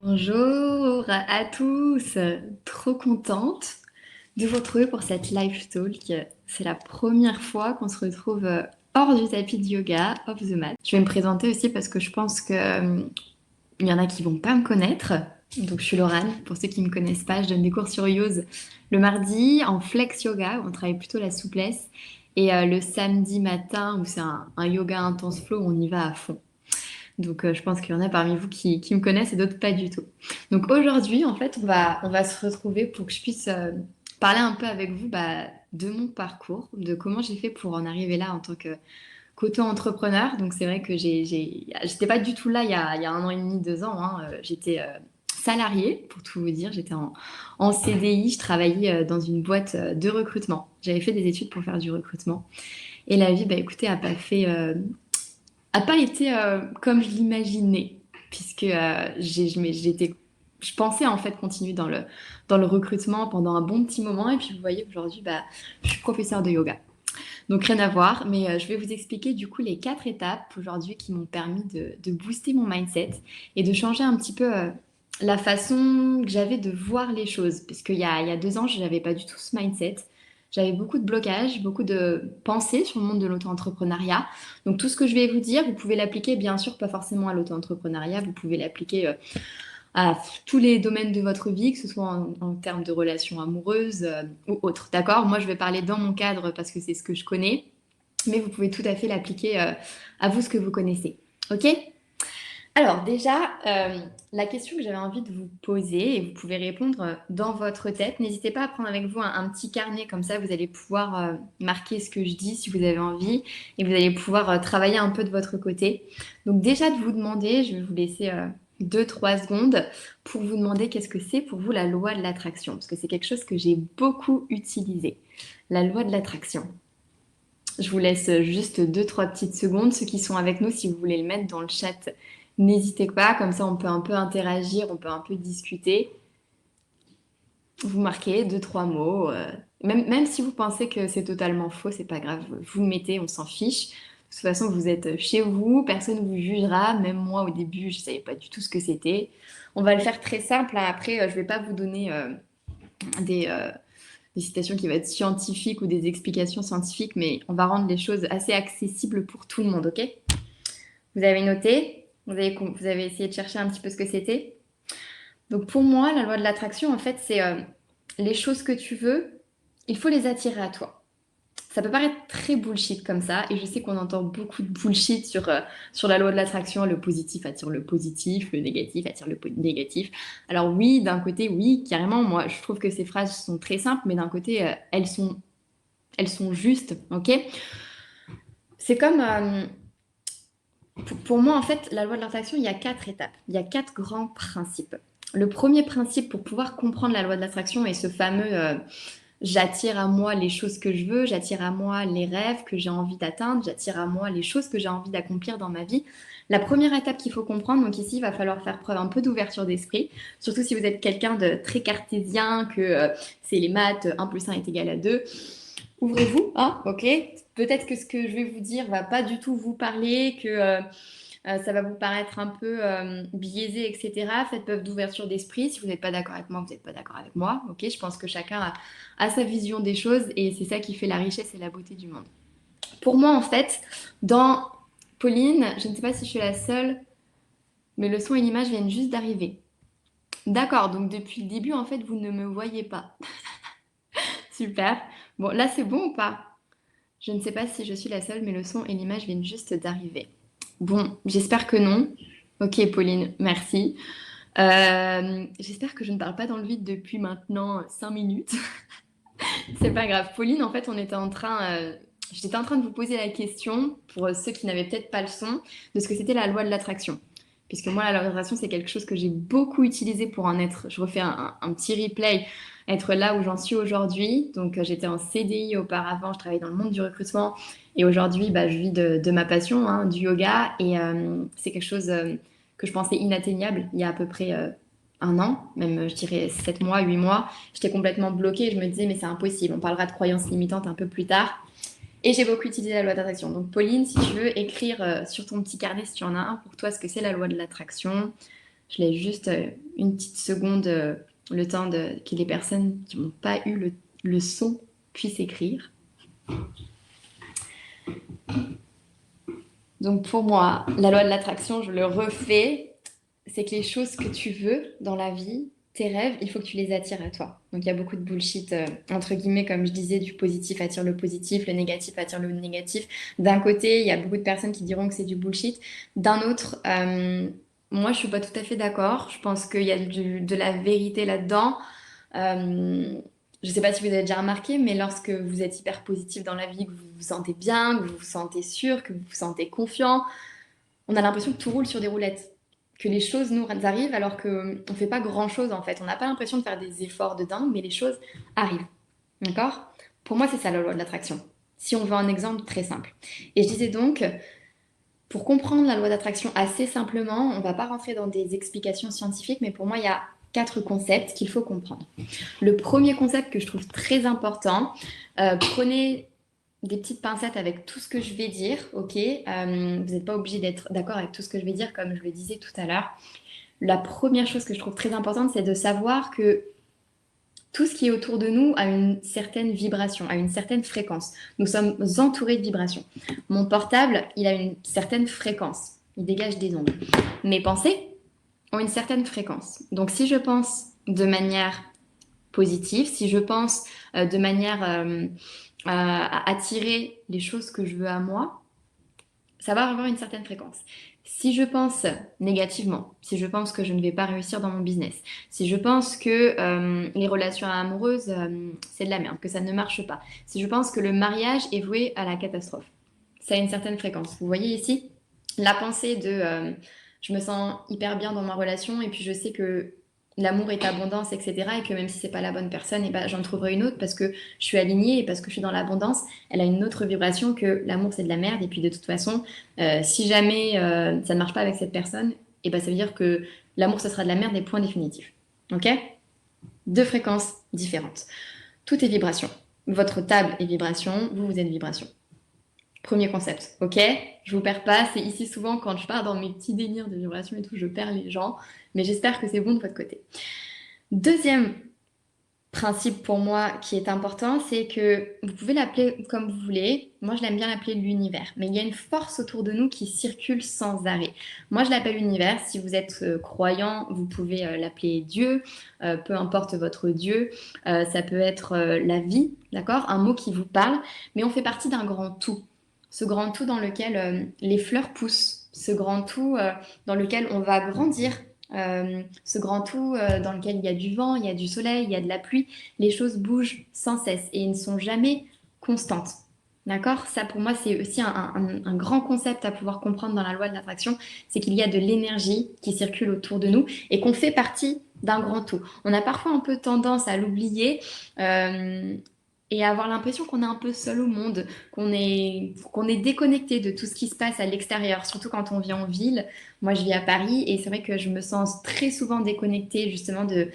Bonjour à tous, trop contente de vous retrouver pour cette live talk. C'est la première fois qu'on se retrouve hors du tapis de yoga, off the mat. Je vais me présenter aussi parce que je pense que il y en a qui vont pas me connaître. Donc je suis Laurane, pour ceux qui me connaissent pas, je donne des cours sur Yose le mardi en flex yoga, où on travaille plutôt la souplesse, et le samedi matin où c'est un yoga intense flow, où on y va à fond. Donc, je pense qu'il y en a parmi vous qui me connaissent et d'autres pas du tout. Donc, aujourd'hui, en fait, on va se retrouver pour que je puisse parler un peu avec vous de mon parcours, de comment j'ai fait pour en arriver là en tant qu'auto-entrepreneur. Donc, c'est vrai que j'étais pas du tout là il y a 1 an et demi, 2 ans, hein. J'étais salariée, pour tout vous dire. J'étais en CDI, je travaillais dans une boîte de recrutement. J'avais fait des études pour faire du recrutement. Et la vie, écoutez, a pas été comme je l'imaginais, puisque je pensais en fait continuer dans le recrutement pendant un bon petit moment, et puis vous voyez aujourd'hui, je suis professeure de yoga. Donc rien à voir, mais je vais vous expliquer du coup les 4 étapes aujourd'hui qui m'ont permis de booster mon mindset et de changer un petit peu la façon que j'avais de voir les choses. Parce qu'il y a 2 ans, je n'avais pas du tout ce mindset. J'avais beaucoup de blocages, beaucoup de pensées sur le monde de l'auto-entrepreneuriat. Donc tout ce que je vais vous dire, vous pouvez l'appliquer, bien sûr, pas forcément à l'auto-entrepreneuriat, vous pouvez l'appliquer à tous les domaines de votre vie, que ce soit en termes de relations amoureuses ou autres. D'accord? Moi, je vais parler dans mon cadre parce que c'est ce que je connais, mais vous pouvez tout à fait l'appliquer à vous, ce que vous connaissez. Ok? Alors déjà, la question que j'avais envie de vous poser, et vous pouvez répondre dans votre tête, n'hésitez pas à prendre avec vous un petit carnet, comme ça vous allez pouvoir marquer ce que je dis si vous avez envie, et vous allez pouvoir travailler un peu de votre côté. Donc déjà de vous demander, je vais vous laisser 2-3 secondes pour vous demander qu'est-ce que c'est pour vous la loi de l'attraction, parce que c'est quelque chose que j'ai beaucoup utilisé, la loi de l'attraction. Je vous laisse juste 2-3 petites secondes. Ceux qui sont avec nous, si vous voulez le mettre dans le chat, n'hésitez pas. Comme ça, on peut un peu interagir, on peut un peu discuter. Vous marquez 2-3 mots. Même si vous pensez que c'est totalement faux, c'est pas grave. Vous le mettez, on s'en fiche. De toute façon, vous êtes chez vous, personne ne vous jugera. Même moi, au début, je savais pas du tout ce que c'était. On va le faire très simple, hein. Après, je vais pas vous donner des, euh, des citations qui vont être scientifiques ou des explications scientifiques, mais on va rendre les choses assez accessibles pour tout le monde, ok? Vous avez noté? Vous avez essayé de chercher un petit peu ce que c'était? Donc pour moi, la loi de l'attraction, en fait, c'est les choses que tu veux, il faut les attirer à toi. Ça peut paraître très bullshit comme ça, et je sais qu'on entend beaucoup de bullshit sur la loi de l'attraction, le positif attire le positif, le négatif attire le négatif. Alors oui, d'un côté, oui, carrément, moi je trouve que ces phrases sont très simples, mais d'un côté, elles sont justes, ok? C'est comme, pour moi, en fait, la loi de l'attraction, il y a 4 étapes, il y a 4 grands principes. Le premier principe pour pouvoir comprendre la loi de l'attraction est ce fameux j'attire à moi les choses que je veux, j'attire à moi les rêves que j'ai envie d'atteindre, j'attire à moi les choses que j'ai envie d'accomplir dans ma vie. La première étape qu'il faut comprendre, donc ici, il va falloir faire preuve un peu d'ouverture d'esprit, surtout si vous êtes quelqu'un de très cartésien, que c'est les maths, 1 + 1 = 2. Ouvrez-vous, hein, ok? Peut-être que ce que je vais vous dire va pas du tout vous parler, que ça va vous paraître un peu biaisé, etc. Faites preuve d'ouverture d'esprit. Si vous n'êtes pas d'accord avec moi, vous n'êtes pas d'accord avec moi, ok? Je pense que chacun a sa vision des choses et c'est ça qui fait la richesse et la beauté du monde. Pour moi, en fait, dans Pauline, je ne sais pas si je suis la seule, mais le son et l'image viennent juste d'arriver. D'accord, donc depuis le début, en fait, vous ne me voyez pas. Super. Bon, là, c'est bon ou pas? Je ne sais pas si je suis la seule, mais le son et l'image viennent juste d'arriver. Bon, j'espère que non. Ok, Pauline, merci. J'espère que je ne parle pas dans le vide depuis maintenant 5 minutes. C'est pas grave. Pauline, en fait, j'étais en train de vous poser la question, pour ceux qui n'avaient peut-être pas le son, de ce que c'était la loi de l'attraction. Puisque moi, la loi de l'attraction, c'est quelque chose que j'ai beaucoup utilisé pour en être. Je refais un petit replay, être là où j'en suis aujourd'hui. Donc, j'étais en CDI auparavant, je travaillais dans le monde du recrutement. Et aujourd'hui, je vis de ma passion, hein, du yoga. Et c'est quelque chose que je pensais inatteignable il y a à peu près 1 an, même je dirais 7 mois, 8 mois. J'étais complètement bloquée. Je me disais, mais c'est impossible. On parlera de croyances limitantes un peu plus tard. Et j'ai beaucoup utilisé la loi d'attraction. Donc, Pauline, si tu veux écrire sur ton petit carnet, si tu en as un pour toi, ce que c'est la loi de l'attraction, Je laisse juste une petite seconde, le temps que les personnes qui n'ont pas eu le son puissent écrire. Donc pour moi, la loi de l'attraction, je le refais, c'est que les choses que tu veux dans la vie, tes rêves, il faut que tu les attires à toi. Donc il y a beaucoup de bullshit, entre guillemets, comme je disais, du positif attire le positif, le négatif attire le négatif. D'un côté, il y a beaucoup de personnes qui diront que c'est du bullshit. D'un autre, moi je suis pas tout à fait d'accord. Je pense qu'il y a de la vérité là-dedans. Euh, je ne sais pas si vous avez déjà remarqué, mais lorsque vous êtes hyper positif dans la vie, que vous vous sentez bien, que vous vous sentez sûr, que vous vous sentez confiant, on a l'impression que tout roule sur des roulettes, que les choses nous arrivent alors qu'on ne fait pas grand-chose en fait. On n'a pas l'impression de faire des efforts de dingue, mais les choses arrivent. D'accord? Pour moi, c'est ça la loi de l'attraction. Si on veut un exemple très simple. Et je disais donc, pour comprendre la loi d'attraction assez simplement, on ne va pas rentrer dans des explications scientifiques, mais pour moi, il y a 4 concepts qu'il faut comprendre. Le premier concept que je trouve très important, prenez des petites pincettes avec tout ce que je vais dire, ok? Vous n'êtes pas obligé d'être d'accord avec tout ce que je vais dire, comme je le disais tout à l'heure. La première chose que je trouve très importante, c'est de savoir que tout ce qui est autour de nous a une certaine vibration, a une certaine fréquence. Nous sommes entourés de vibrations. Mon portable, il a une certaine fréquence. Il dégage des ondes. Mes pensées ont une certaine fréquence. Donc si je pense de manière positive, si je pense de manière à attirer les choses que je veux à moi, ça va avoir une certaine fréquence. Si je pense négativement, si je pense que je ne vais pas réussir dans mon business, si je pense que les relations amoureuses, c'est de la merde, que ça ne marche pas, si je pense que le mariage est voué à la catastrophe, ça a une certaine fréquence. Vous voyez ici, la pensée de je me sens hyper bien dans ma relation et puis je sais que l'amour est abondance, etc. Et que même si c'est pas la bonne personne, et ben, j'en trouverai une autre parce que je suis alignée et parce que je suis dans l'abondance. Elle a une autre vibration que l'amour c'est de la merde. Et puis de toute façon, si jamais ça ne marche pas avec cette personne, et ben, ça veut dire que l'amour ce sera de la merde et point définitif. Ok? Deux fréquences différentes. Tout est vibration. Votre table est vibration, vous, vous êtes vibration. Premier concept, ok? Je vous perds pas, c'est ici souvent quand je pars dans mes petits délires de vibration et tout, je perds les gens, mais j'espère que c'est bon de votre côté. Deuxième principe pour moi qui est important, c'est que vous pouvez l'appeler comme vous voulez. Moi, je l'aime bien l'appeler l'univers, mais il y a une force autour de nous qui circule sans arrêt. Moi, je l'appelle l'univers. Si vous êtes croyant, vous pouvez l'appeler Dieu, peu importe votre Dieu. Ça peut être la vie, d'accord? Un mot qui vous parle, mais on fait partie d'un grand tout. Ce grand tout dans lequel les fleurs poussent, ce grand tout dans lequel on va grandir, ce grand tout dans lequel il y a du vent, il y a du soleil, il y a de la pluie, les choses bougent sans cesse et ne sont jamais constantes. D'accord? Ça, pour moi, c'est aussi un grand concept à pouvoir comprendre dans la loi de l'attraction, c'est qu'il y a de l'énergie qui circule autour de nous et qu'on fait partie d'un grand tout. On a parfois un peu tendance à l'oublier et à avoir l'impression qu'on est un peu seul au monde, qu'on est déconnecté de tout ce qui se passe à l'extérieur, surtout quand on vit en ville. Moi, je vis à Paris et c'est vrai que je me sens très souvent déconnectée justement de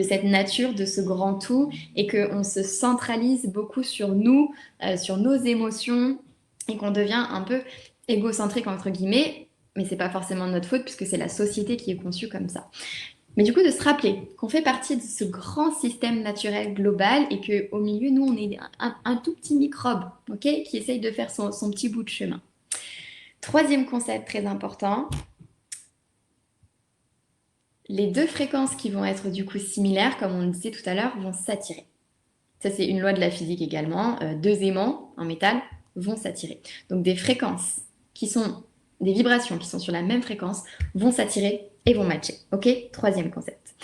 cette nature, de ce grand tout, et qu'on se centralise beaucoup sur nous, sur nos émotions, et qu'on devient un peu égocentrique, entre guillemets, mais c'est pas forcément de notre faute, puisque c'est la société qui est conçue comme ça. Mais du coup, de se rappeler qu'on fait partie de ce grand système naturel global et qu'au milieu, nous, on est un tout petit microbe, ok, qui essaye de faire son petit bout de chemin. Troisième concept très important, les deux fréquences qui vont être du coup similaires, comme on le disait tout à l'heure, vont s'attirer. Ça, c'est une loi de la physique également. Deux aimants en métal vont s'attirer. Donc, des fréquences qui sont des vibrations qui sont sur la même fréquence vont s'attirer et vont matcher. Ok? Troisième concept.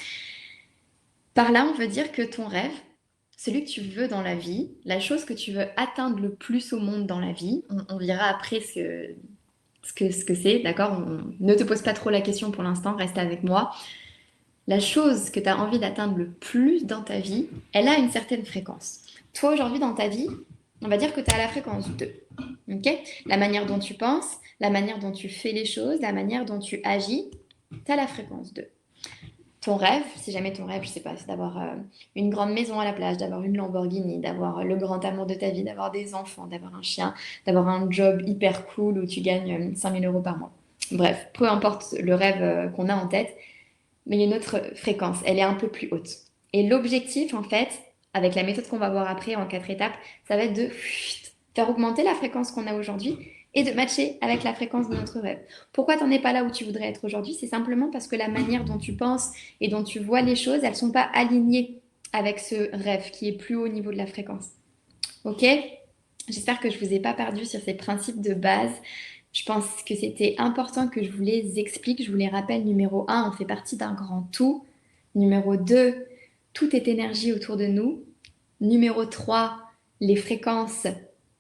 Par là, on veut dire que ton rêve, celui que tu veux dans la vie, la chose que tu veux atteindre le plus au monde dans la vie, on verra après ce que c'est, d'accord? Ne te pose pas trop la question pour l'instant, reste avec moi. La chose que tu as envie d'atteindre le plus dans ta vie, elle a une certaine fréquence. Toi, aujourd'hui, dans ta vie, on va dire que tu es à la fréquence 2. Okay? La manière dont tu penses, la manière dont tu fais les choses, la manière dont tu agis, tu as la fréquence 2. Ton rêve, si jamais ton rêve, je sais pas, c'est d'avoir une grande maison à la plage, d'avoir une Lamborghini, d'avoir le grand amour de ta vie, d'avoir des enfants, d'avoir un chien, d'avoir un job hyper cool où tu gagnes 5 000 € par mois. Bref, peu importe le rêve qu'on a en tête, mais il y a une autre fréquence, elle est un peu plus haute. Et l'objectif, en fait, avec la méthode qu'on va voir après en 4 étapes, ça va être de faire augmenter la fréquence qu'on a aujourd'hui et de matcher avec la fréquence de notre rêve. Pourquoi tu n'en es pas là où tu voudrais être aujourd'hui? C'est simplement parce que la manière dont tu penses et dont tu vois les choses, elles ne sont pas alignées avec ce rêve qui est plus haut au niveau de la fréquence. Ok? J'espère que je ne vous ai pas perdu sur ces principes de base. Je pense que c'était important que je vous les explique. Je vous les rappelle. Numéro 1, on fait partie d'un grand tout. Numéro 2, tout est énergie autour de nous. Numéro 3, les fréquences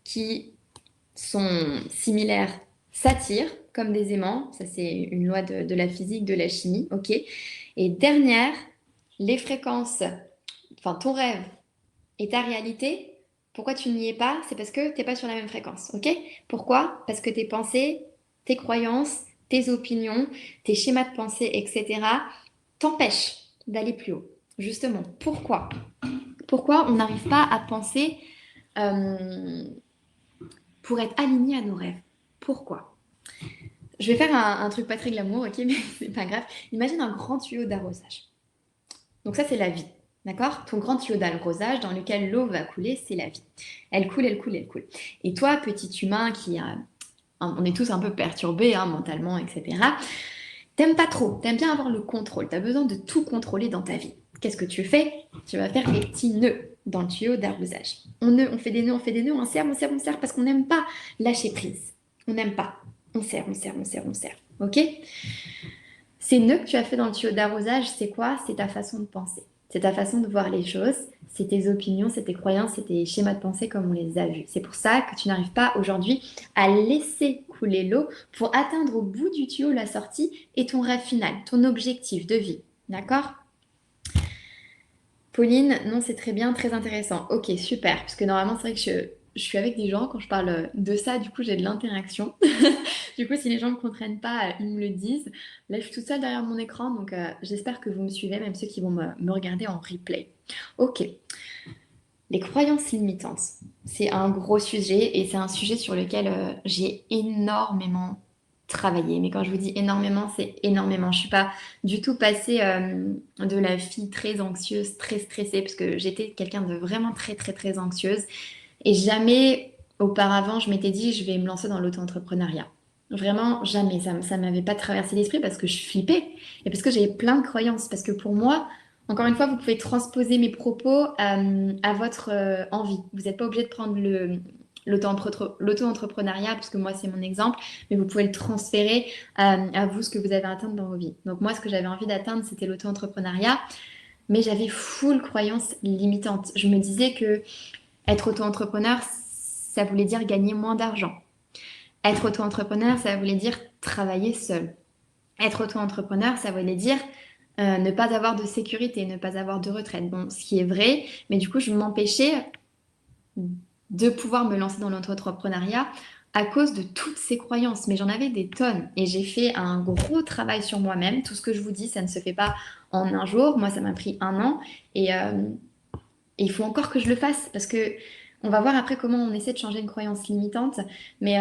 qui sont similaires s'attirent comme des aimants. Ça, c'est une loi de la physique, de la chimie. Ok. Et dernière, les fréquences, enfin ton rêve et ta réalité, pourquoi tu n'y es pas? C'est parce que tu n'es pas sur la même fréquence, ok? Pourquoi? Parce que tes pensées, tes croyances, tes opinions, tes schémas de pensée, etc., t'empêchent d'aller plus haut. Justement, pourquoi? Pourquoi on n'arrive pas à penser euh, pour être aligné à nos rêves? Pourquoi? Je vais faire un truc pas très glamour, ok, mais c'est pas grave. Imagine un grand tuyau d'arrosage. Donc ça, c'est la vie. D'accord? Ton grand tuyau d'arrosage dans lequel l'eau va couler, c'est la vie. Elle coule, elle coule, elle coule. Et toi, petit humain qui a... On est tous un peu perturbés hein, mentalement, etc. T'aimes pas trop, t'aimes bien avoir le contrôle. T'as besoin de tout contrôler dans ta vie. Qu'est-ce que tu fais? Tu vas faire des petits nœuds dans le tuyau d'arrosage. On fait des nœuds, on fait des nœuds, on serre, on serre, on serre parce qu'on n'aime pas lâcher prise. On n'aime pas. On serre, on serre, on serre, on serre. Ok? Ces nœuds que tu as fait dans le tuyau d'arrosage, c'est quoi? C'est ta façon de penser. C'est ta façon de voir les choses. C'est tes opinions, c'est tes croyances, c'est tes schémas de pensée comme on les a vus. C'est pour ça que tu n'arrives pas aujourd'hui à laisser couler l'eau pour atteindre au bout du tuyau la sortie et ton rêve final, ton objectif de vie. D'accord? Pauline, non, c'est très bien, très intéressant. Ok, super. Parce que normalement, c'est vrai que je suis avec des gens quand je parle de ça, du coup, j'ai de l'interaction. Du coup, si les gens ne me comprennent pas, ils me le disent. Là, je suis toute seule derrière mon écran, donc j'espère que vous me suivez, même ceux qui vont me regarder en replay. Ok, les croyances limitantes, c'est un gros sujet et c'est un sujet sur lequel j'ai énormément travaillé. Mais quand je vous dis énormément, c'est énormément. Je suis pas du tout passée de la fille très anxieuse, très stressée, parce que j'étais quelqu'un de vraiment très, très, très anxieuse. Et jamais auparavant, je m'étais dit, je vais me lancer dans l'auto-entrepreneuriat. Vraiment, jamais. Ça m'avait pas traversé l'esprit parce que je flippais et parce que j'avais plein de croyances. Parce que pour moi, encore une fois, vous pouvez transposer mes propos à votre envie. Vous n'êtes pas obligé de prendre l'auto-entrepreneuriat, parce que moi, c'est mon exemple, mais vous pouvez le transférer à vous, ce que vous avez atteint dans vos vies. Donc moi, ce que j'avais envie d'atteindre, c'était l'auto-entrepreneuriat, mais j'avais full croyances limitantes. Je me disais que être auto-entrepreneur, ça voulait dire gagner moins d'argent. Être auto-entrepreneur, ça voulait dire travailler seul. Être auto-entrepreneur, ça voulait dire ne pas avoir de sécurité, ne pas avoir de retraite. Bon, ce qui est vrai, mais du coup, je m'empêchais de pouvoir me lancer dans l'auto-entrepreneuriat à cause de toutes ces croyances. Mais j'en avais des tonnes et j'ai fait un gros travail sur moi-même. Tout ce que je vous dis, ça ne se fait pas en un jour. Moi, ça m'a pris 1 an et il faut encore que je le fasse parce que on va voir après comment on essaie de changer une croyance limitante. Mais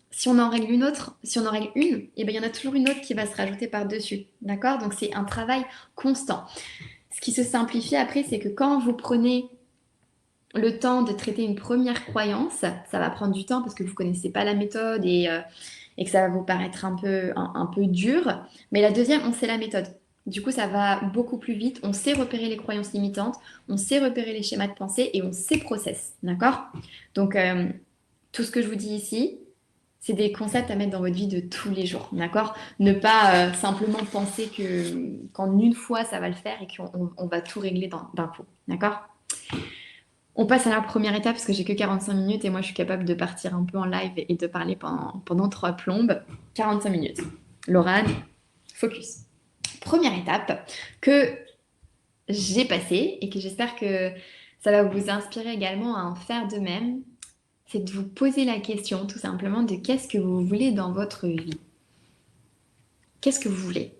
si on en règle une autre, si on en règle une, eh ben, il y en a toujours une autre qui va se rajouter par-dessus. D'accord? Donc c'est un travail constant. Ce qui se simplifie après, c'est que quand vous prenez le temps de traiter une première croyance, ça va prendre du temps parce que vous ne connaissez pas la méthode et que ça va vous paraître un peu dur. Mais la deuxième, on sait la méthode. Du coup, ça va beaucoup plus vite. On sait repérer les croyances limitantes, on sait repérer les schémas de pensée et on sait process. D'accord? Donc, tout ce que je vous dis ici, c'est des concepts à mettre dans votre vie de tous les jours. D'accord? Ne pas simplement penser qu'en une fois, ça va le faire et qu'on va tout régler d'un coup. D'accord? On passe à la première étape parce que j'ai que 45 minutes et moi je suis capable de partir un peu en live et de parler pendant 3 plombes. 45 minutes. Laurane, focus. Première étape que j'ai passée et que j'espère que ça va vous inspirer également à en faire de même, c'est de vous poser la question tout simplement de qu'est-ce que vous voulez dans votre vie. Qu'est-ce que vous voulez?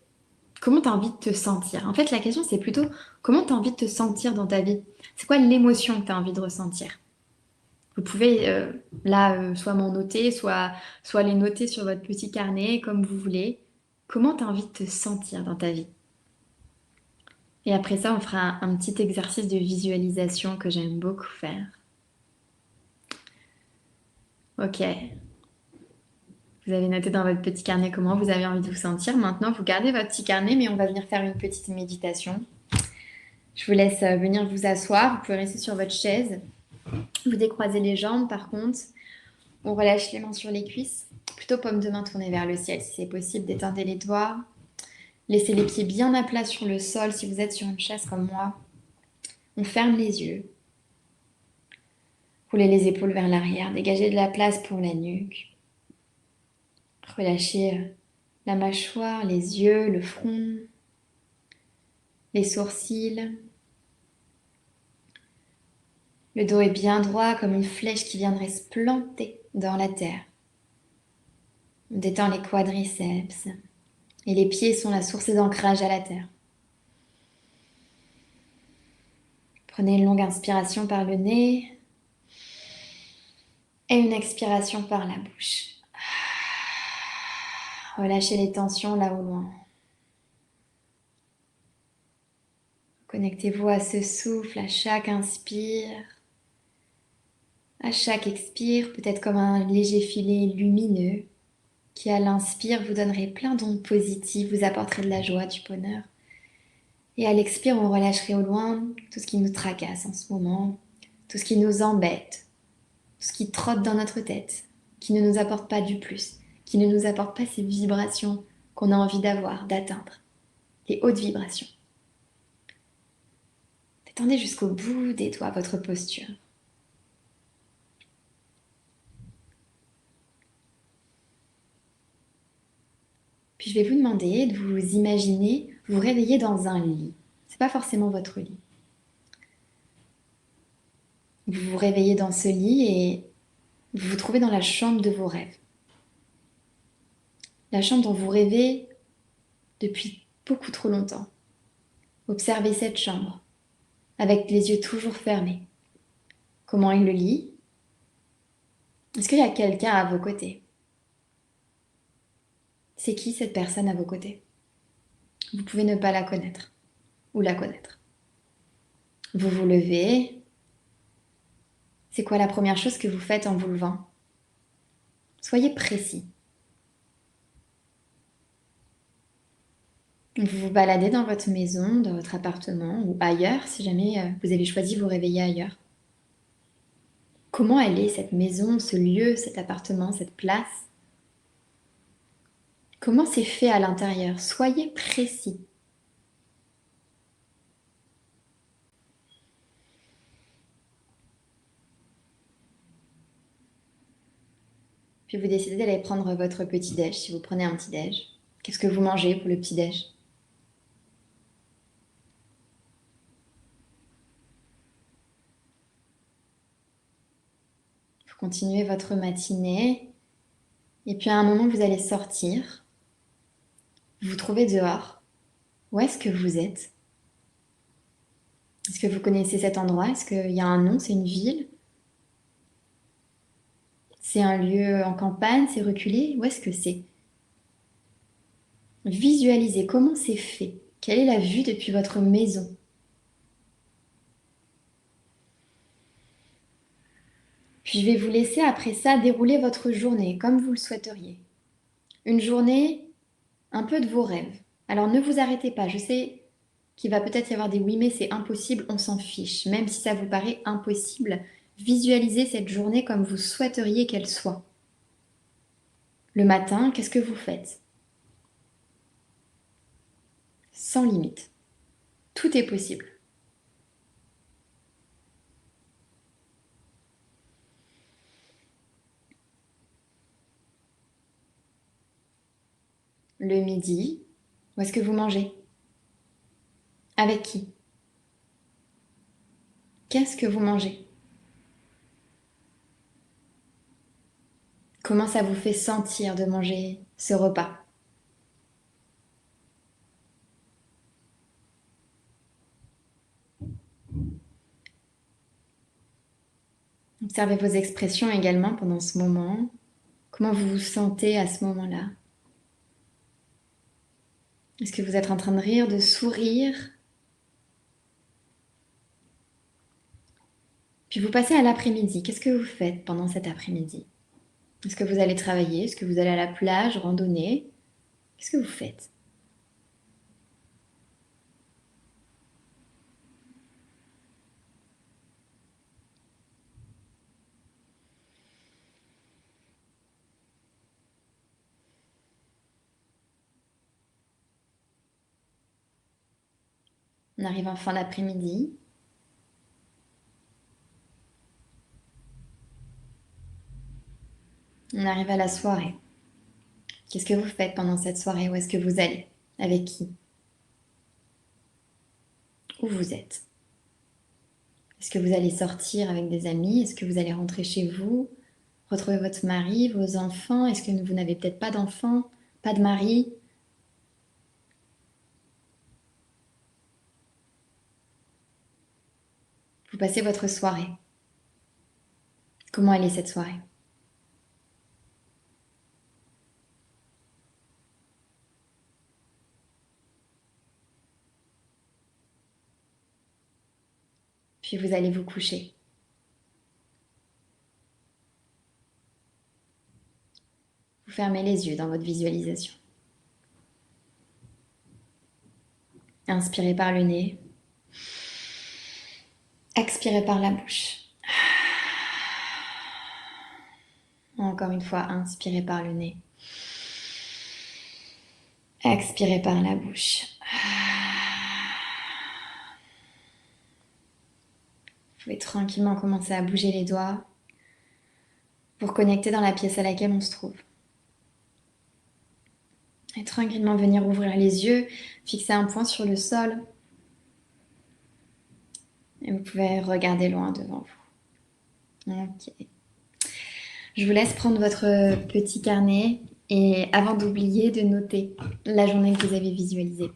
Comment tu as envie de te sentir? En fait, la question c'est plutôt comment tu as envie de te sentir dans ta vie? C'est quoi l'émotion que tu as envie de ressentir? Vous pouvez là soit m'en noter, soit les noter sur votre petit carnet, comme vous voulez. Comment tu as envie de te sentir dans ta vie? Et après ça, on fera un petit exercice de visualisation que j'aime beaucoup faire. Ok, vous avez noté dans votre petit carnet comment vous avez envie de vous sentir. Maintenant, vous gardez votre petit carnet, mais on va venir faire une petite méditation. Je vous laisse venir vous asseoir. Vous pouvez rester sur votre chaise. Vous décroisez les jambes, par contre. On relâche les mains sur les cuisses. Plutôt paume de main tournée vers le ciel, si c'est possible. Détendez les doigts. Laissez les pieds bien à plat sur le sol si vous êtes sur une chaise comme moi. On ferme les yeux. Roulez les épaules vers l'arrière. Dégagez de la place pour la nuque. Relâchez la mâchoire, les yeux, le front, les sourcils. Le dos est bien droit comme une flèche qui viendrait se planter dans la terre. On détend les quadriceps et les pieds sont la source d'ancrage à la terre. Prenez une longue inspiration par le nez et une expiration par la bouche. Relâchez les tensions là au loin. Connectez-vous à ce souffle à chaque inspire. À chaque expire, peut-être comme un léger filet lumineux qui à l'inspire vous donnerait plein d'ondes positives, vous apporterait de la joie, du bonheur. Et à l'expire, on relâcherait au loin tout ce qui nous tracasse en ce moment, tout ce qui nous embête, tout ce qui trotte dans notre tête, qui ne nous apporte pas du plus, qui ne nous apporte pas ces vibrations qu'on a envie d'avoir, d'atteindre, les hautes vibrations. Détendez jusqu'au bout des doigts votre posture. Puis je vais vous demander de vous imaginer vous réveiller dans un lit. C'est pas forcément votre lit. Vous vous réveillez dans ce lit et vous vous trouvez dans la chambre de vos rêves. La chambre dont vous rêvez depuis beaucoup trop longtemps. Observez cette chambre avec les yeux toujours fermés. Comment est le lit? Est-ce qu'il y a quelqu'un à vos côtés? C'est qui cette personne à vos côtés? Vous pouvez ne pas la connaître ou la connaître. Vous vous levez. C'est quoi la première chose que vous faites en vous levant? Soyez précis. Vous vous baladez dans votre maison, dans votre appartement ou ailleurs si jamais vous avez choisi de vous réveiller ailleurs. Comment elle est cette maison, ce lieu, cet appartement, cette place? Comment c'est fait à l'intérieur? Soyez précis. Puis vous décidez d'aller prendre votre petit-déj, si vous prenez un petit-déj. Qu'est-ce que vous mangez pour le petit-déj? Vous continuez votre matinée. Et puis à un moment, vous allez sortir. Vous vous trouvez dehors. Où est-ce que vous êtes? Est-ce que vous connaissez cet endroit? Est-ce qu'il y a un nom? C'est une ville? C'est un lieu en campagne? C'est reculé? Où est-ce que c'est? Visualisez comment c'est fait. Quelle est la vue depuis votre maison? Puis je vais vous laisser après ça dérouler votre journée comme vous le souhaiteriez. Une journée un peu de vos rêves. Alors ne vous arrêtez pas, je sais qu'il va peut-être y avoir des oui mais c'est impossible, on s'en fiche. Même si ça vous paraît impossible, visualisez cette journée comme vous souhaiteriez qu'elle soit. Le matin, qu'est-ce que vous faites? Sans limite. Tout est possible. Le midi, où est-ce que vous mangez? Avec qui? Qu'est-ce que vous mangez? Comment ça vous fait sentir de manger ce repas? Observez vos expressions également pendant ce moment. Comment vous vous sentez à ce moment-là? Est-ce que vous êtes en train de rire, de sourire? Puis vous passez à l'après-midi. Qu'est-ce que vous faites pendant cet après-midi? Est-ce que vous allez travailler? Est-ce que vous allez à la plage, randonner? Qu'est-ce que vous faites? On arrive en fin d'après-midi. On arrive à la soirée. Qu'est-ce que vous faites pendant cette soirée? Où est-ce que vous allez? Avec qui? Où vous êtes? Est-ce que vous allez sortir avec des amis? Est-ce que vous allez rentrer chez vous? Retrouver votre mari, vos enfants? Est-ce que vous n'avez peut-être pas d'enfants? Pas de mari? Vous passez votre soirée. Comment elle est cette soirée? Puis vous allez vous coucher. Vous fermez les yeux dans votre visualisation. Inspirez par le nez. Expirez par la bouche. Encore une fois, inspirez par le nez. Expirez par la bouche. Vous pouvez tranquillement commencer à bouger les doigts pour connecter dans la pièce à laquelle on se trouve. Et tranquillement venir ouvrir les yeux, fixer un point sur le sol. Et vous pouvez regarder loin devant vous. Ok. Je vous laisse prendre votre petit carnet et avant d'oublier de noter la journée que vous avez visualisée.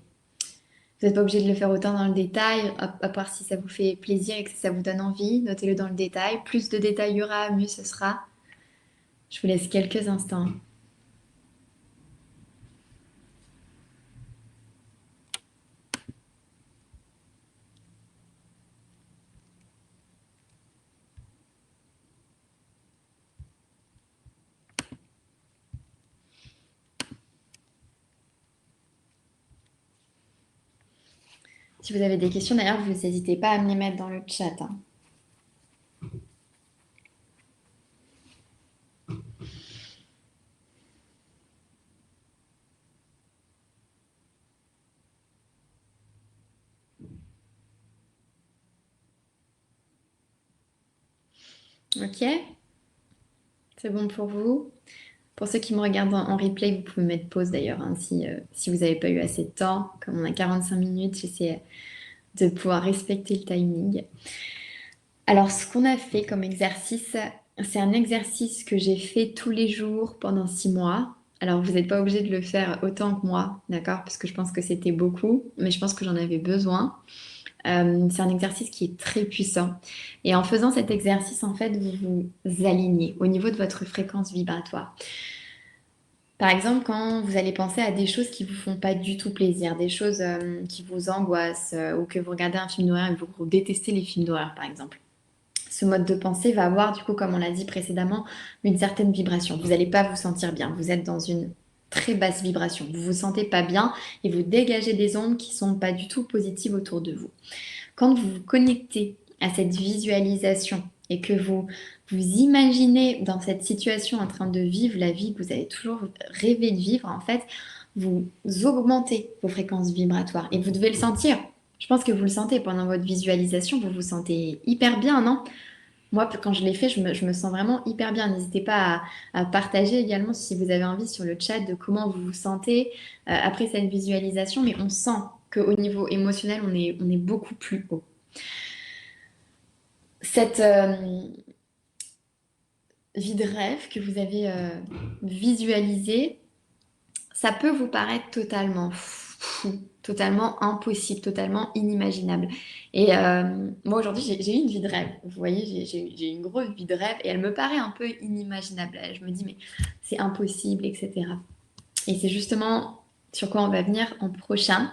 Vous n'êtes pas obligé de le faire autant dans le détail, à part si ça vous fait plaisir et que ça vous donne envie. Notez-le dans le détail. Plus de détails il y aura, mieux ce sera. Je vous laisse quelques instants. Si vous avez des questions, d'ailleurs, vous n'hésitez pas à me les mettre dans le chat. Ok? C'est bon pour vous? Pour ceux qui me regardent en replay, vous pouvez mettre pause d'ailleurs, hein, si vous n'avez pas eu assez de temps. Comme on a 45 minutes, j'essaie de pouvoir respecter le timing. Alors, ce qu'on a fait comme exercice, c'est un exercice que j'ai fait tous les jours pendant 6 mois. Alors, vous n'êtes pas obligé de le faire autant que moi, d'accord? Parce que je pense que c'était beaucoup, mais je pense que j'en avais besoin. C'est un exercice qui est très puissant. Et en faisant cet exercice, en fait, vous vous alignez au niveau de votre fréquence vibratoire. Par exemple, quand vous allez penser à des choses qui vous font pas du tout plaisir, des choses qui vous angoissent, ou que vous regardez un film d'horreur et vous détestez les films d'horreur, par exemple. Ce mode de pensée va avoir, du coup, comme on l'a dit précédemment, une certaine vibration. Vous n'allez pas vous sentir bien. Vous êtes dans une très basse vibration. Vous vous sentez pas bien et vous dégagez des ondes qui sont pas du tout positives autour de vous. Quand vous vous connectez à cette visualisation et que vous imaginez dans cette situation en train de vivre la vie que vous avez toujours rêvé de vivre, en fait, vous augmentez vos fréquences vibratoires et vous devez le sentir. Je pense que vous le sentez pendant votre visualisation, vous vous sentez hyper bien, non? Moi, quand je l'ai fait, je me sens vraiment hyper bien. N'hésitez pas à partager également si vous avez envie sur le chat de comment vous vous sentez après cette visualisation, mais on sent qu'au niveau émotionnel, on est beaucoup plus haut. Cette vie de rêve que vous avez visualisée, ça peut vous paraître totalement fou, totalement impossible, totalement inimaginable. Et moi aujourd'hui, j'ai eu une vie de rêve. Vous voyez, j'ai une grosse vie de rêve et elle me paraît un peu inimaginable. Je me dis, mais c'est impossible, etc. Et c'est justement sur quoi on va venir en prochain.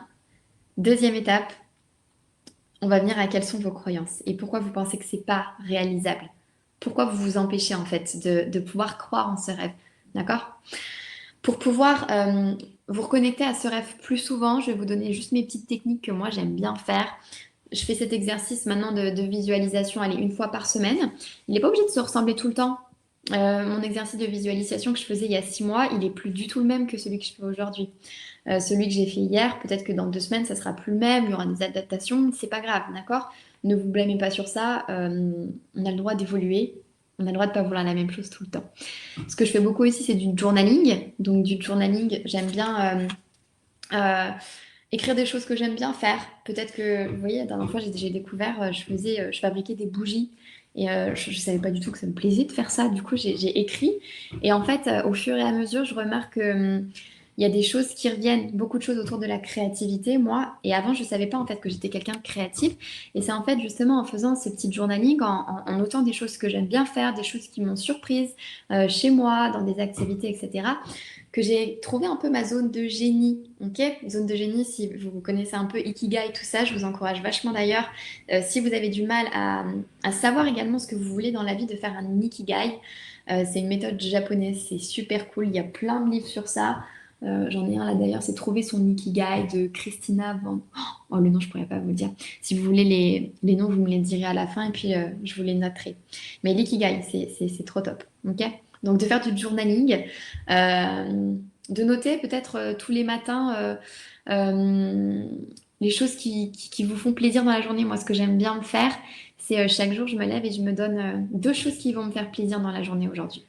Deuxième étape, on va venir à quelles sont vos croyances et pourquoi vous pensez que c'est pas réalisable. Pourquoi vous vous empêchez en fait de pouvoir croire en ce rêve. D'accord? Pour pouvoir vous reconnecter à ce rêve plus souvent, je vais vous donner juste mes petites techniques que moi j'aime bien faire. Je fais cet exercice maintenant de visualisation, allez, une fois par semaine. Il n'est pas obligé de se ressembler tout le temps. Mon exercice de visualisation que je faisais il y a 6 mois, il est plus du tout le même que celui que je fais aujourd'hui. Celui que j'ai fait hier, peut-être que dans 2 semaines, ça sera plus le même, il y aura des adaptations, c'est pas grave, d'accord? Ne vous blâmez pas sur ça, on a le droit d'évoluer, on a le droit de pas vouloir la même chose tout le temps. Ce que je fais beaucoup aussi, c'est du journaling. Donc du journaling, j'aime bien écrire des choses que j'aime bien faire. Peut-être que, vous voyez, la dernière fois, j'ai découvert, je fabriquais des bougies. Et je ne savais pas du tout que ça me plaisait de faire ça. Du coup, j'ai écrit. Et en fait, au fur et à mesure, je remarque que il y a des choses qui reviennent, beaucoup de choses autour de la créativité, moi. Et avant, je ne savais pas en fait que j'étais quelqu'un de créatif. Et c'est en fait justement en faisant ce petit journaling, en notant des choses que j'aime bien faire, des choses qui m'ont surprise chez moi, dans des activités, etc., que j'ai trouvé un peu ma zone de génie. Ok, zone de génie, si vous connaissez un peu Ikigai et tout ça, je vous encourage vachement d'ailleurs. Si vous avez du mal à savoir également ce que vous voulez dans la vie, de faire un Ikigai. C'est une méthode japonaise, c'est super cool. Il y a plein de livres sur ça. J'en ai un là d'ailleurs, c'est Trouver son Ikigai de Christina Van. Oh, le nom, je pourrais pas vous le dire. Si vous voulez les noms, vous me les direz à la fin et puis je vous les noterai. Mais l'ikigai, c'est trop top. Ok, donc de faire du journaling, de noter peut-être tous les matins euh, les choses qui vous font plaisir dans la journée. Moi, ce que j'aime bien faire, c'est chaque jour, je me lève et je me donne 2 choses qui vont me faire plaisir dans la journée aujourd'hui.